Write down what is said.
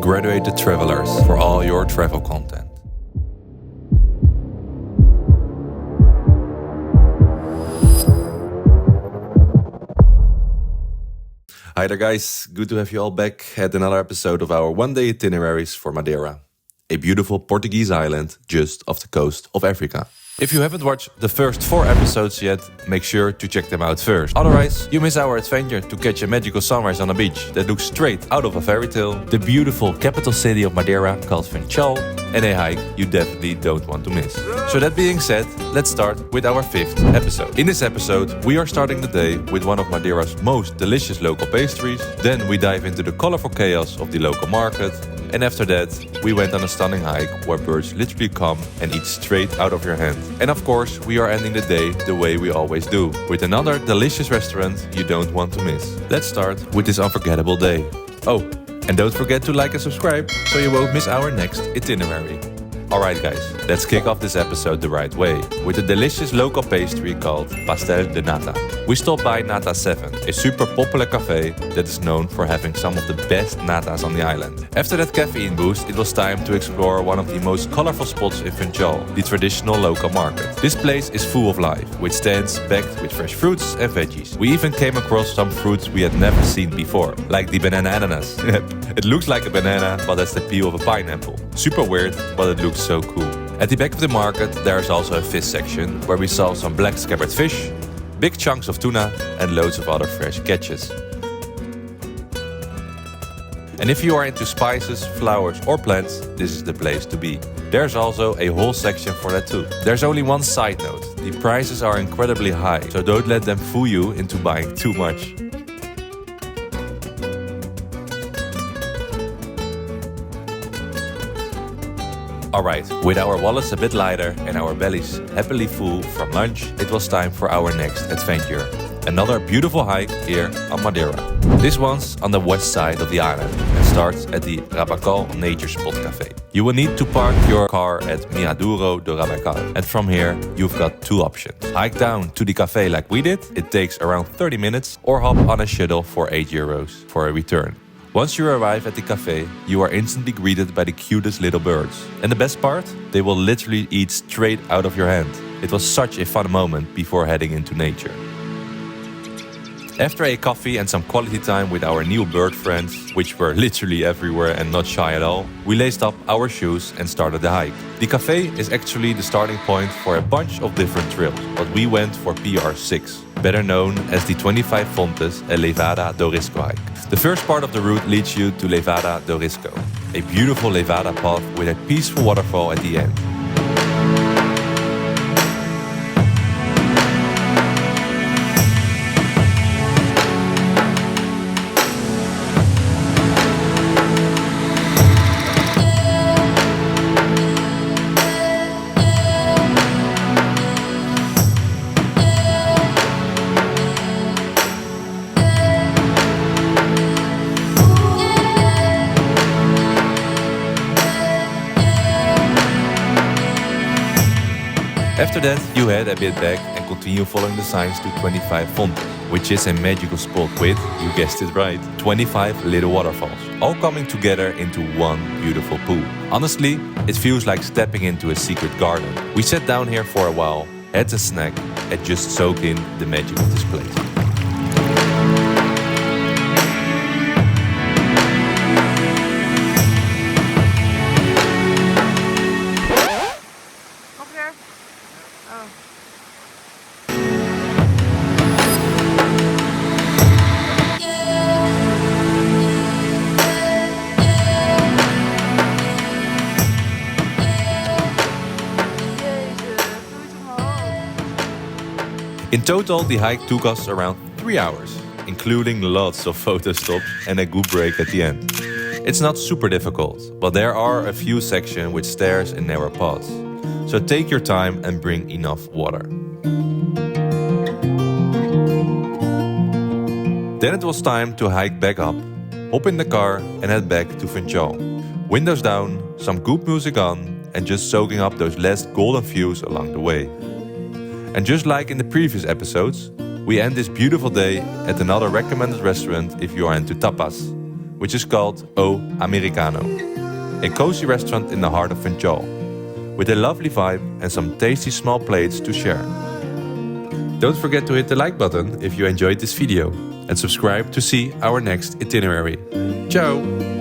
graduated travelers for all your travel content. Hi there guys, good to have you all back at another episode of our one-day itineraries for Madeira, a beautiful Portuguese island just off the coast of Africa. If you haven't watched the first 4 episodes yet, make sure to check them out first. Otherwise, you miss our adventure to catch a magical sunrise on a beach that looks straight out of a fairy tale, the beautiful capital city of Madeira called Funchal, and a hike you definitely don't want to miss. So that being said, let's start with our 5th episode. In this episode, we are starting the day with one of Madeira's most delicious local pastries, then we dive into the colorful chaos of the local market, and after that, we went on a stunning hike where birds literally come and eat straight out of your hand. And of course, we are ending the day the way we always do, with another delicious restaurant you don't want to miss. Let's start with this unforgettable day. Oh, and don't forget to like and subscribe so you won't miss our next itinerary. Alright guys, let's kick off this episode the right way, with a delicious local pastry called pastel de nata. We stopped by Nata 7, a super popular cafe that is known for having some of the best natas on the island. After that caffeine boost, it was time to explore one of the most colorful spots in Funchal, the traditional local market. This place is full of life, with stands packed with fresh fruits and veggies. We even came across some fruits we had never seen before, like the banana ananas. It looks like a banana, but that's the peel of a pineapple. Super weird, but it looks so cool. At the back of the market, there is also a fish section, where we saw some black scabbered fish, big chunks of tuna, and loads of other fresh catches. And if you are into spices, flowers or plants, this is the place to be. There's also a whole section for that too. There's only one side note, the prices are incredibly high, so don't let them fool you into buying too much. Alright, with our wallets a bit lighter and our bellies happily full from lunch, it was time for our next adventure. Another beautiful hike here on Madeira. This one's on the west side of the island and starts at the Rabacal Nature Spot Cafe. You will need to park your car at Miraduro do Rabacal, and from here you've got 2 options. Hike down to the cafe like we did, it takes around 30 minutes, or hop on a shuttle for €8 for a return. Once you arrive at the cafe, you are instantly greeted by the cutest little birds. And the best part? They will literally eat straight out of your hand. It was such a fun moment before heading into nature. After a coffee and some quality time with our new bird friends, which were literally everywhere and not shy at all, we laced up our shoes and started the hike. The cafe is actually the starting point for a bunch of different trails, but we went for PR6, better known as the 25 Fontes and Levada do Risco hike. The first part of the route leads you to Levada do Risco, a beautiful Levada path with a peaceful waterfall at the end. After that, you head a bit back and continue following the signs to 25 Fontes, which is a magical spot with, you guessed it right, 25 little waterfalls, all coming together into one beautiful pool. Honestly, it feels like stepping into a secret garden. We sat down here for a while, had a snack, and just soak in the magic of this place. In total, the hike took us around 3 hours, including lots of photo stops and a good break at the end. It's not super difficult, but there are a few sections with stairs and narrow paths, so take your time and bring enough water. Then it was time to hike back up, hop in the car and head back to Funchal. Windows down, some good music on, and just soaking up those last golden views along the way. And just like in the previous episodes, we end this beautiful day at another recommended restaurant if you are into tapas, which is called O Americano, a cozy restaurant in the heart of Funchal, with a lovely vibe and some tasty small plates to share. Don't forget to hit the like button if you enjoyed this video and subscribe to see our next itinerary. Ciao!